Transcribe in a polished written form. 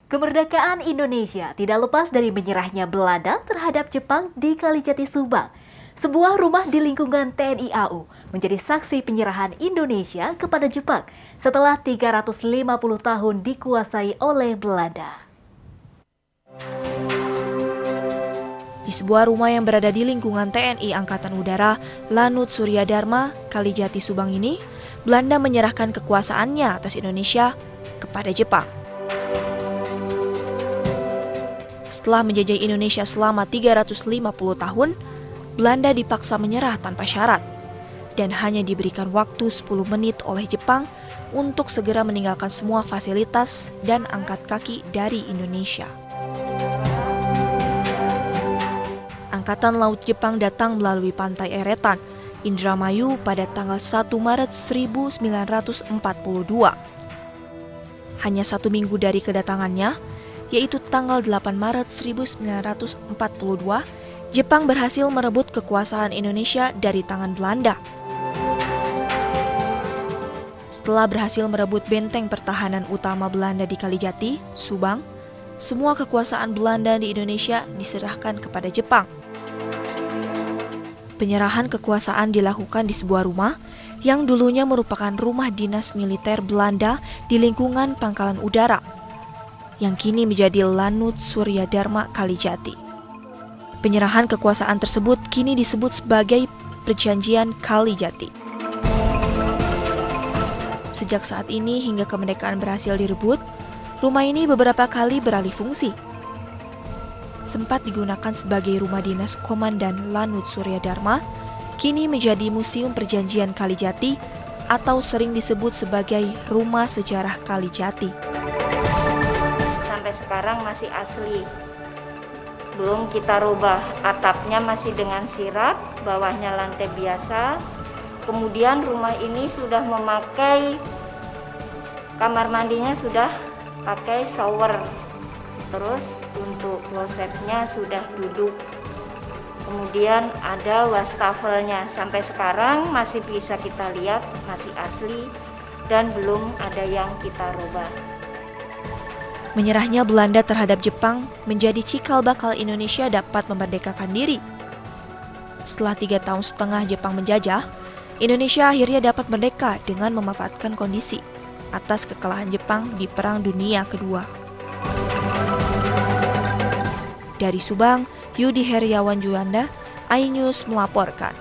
Kemerdekaan Indonesia tidak lepas dari menyerahnya Belanda terhadap Jepang di Kalijati Subang. Sebuah rumah di lingkungan TNI AU menjadi saksi penyerahan Indonesia kepada Jepang setelah 350 tahun dikuasai oleh Belanda. Di sebuah rumah yang berada di lingkungan TNI Angkatan Udara, Lanut Surya Dharma, Kalijati Subang ini, Belanda menyerahkan kekuasaannya atas Indonesia kepada Jepang. Setelah menjajah Indonesia selama 350 tahun, Belanda dipaksa menyerah tanpa syarat dan hanya diberikan waktu 10 menit oleh Jepang untuk segera meninggalkan semua fasilitas dan angkat kaki dari Indonesia. Angkatan Laut Jepang datang melalui pantai Eretan, Indramayu pada tanggal 1 Maret 1942. Hanya 1 minggu dari kedatangannya, yaitu tanggal 8 Maret 1942, Jepang berhasil merebut kekuasaan Indonesia dari tangan Belanda. Setelah berhasil merebut benteng pertahanan utama Belanda di Kalijati, Subang, semua kekuasaan Belanda di Indonesia diserahkan kepada Jepang. Penyerahan kekuasaan dilakukan di sebuah rumah yang dulunya merupakan rumah dinas militer Belanda di lingkungan Pangkalan Udara, yang kini menjadi Lanut Surya Dharma Kalijati. Penyerahan kekuasaan tersebut kini disebut sebagai Perjanjian Kalijati. Sejak saat ini hingga kemerdekaan berhasil direbut, rumah ini beberapa kali beralih fungsi. Sempat digunakan sebagai rumah dinas Komandan Lanut Surya Dharma, kini menjadi Museum Perjanjian Kalijati atau sering disebut sebagai Rumah Sejarah Kalijati. Sampai sekarang masih asli. Belum kita rubah, atapnya masih dengan sirat, bawahnya lantai biasa. Kemudian rumah ini sudah memakai kamar mandinya sudah pakai shower. Terus untuk klosetnya sudah duduk. Kemudian ada wastafelnya. Sampai sekarang masih bisa kita lihat, masih asli dan belum ada yang kita rubah. Menyerahnya Belanda terhadap Jepang menjadi cikal bakal Indonesia dapat memerdekakan diri. Setelah 3,5 tahun Jepang menjajah, Indonesia akhirnya dapat merdeka dengan memanfaatkan kondisi atas kekalahan Jepang di Perang Dunia Kedua. Dari Subang, Yudi Heriawan Juanda, iNews melaporkan.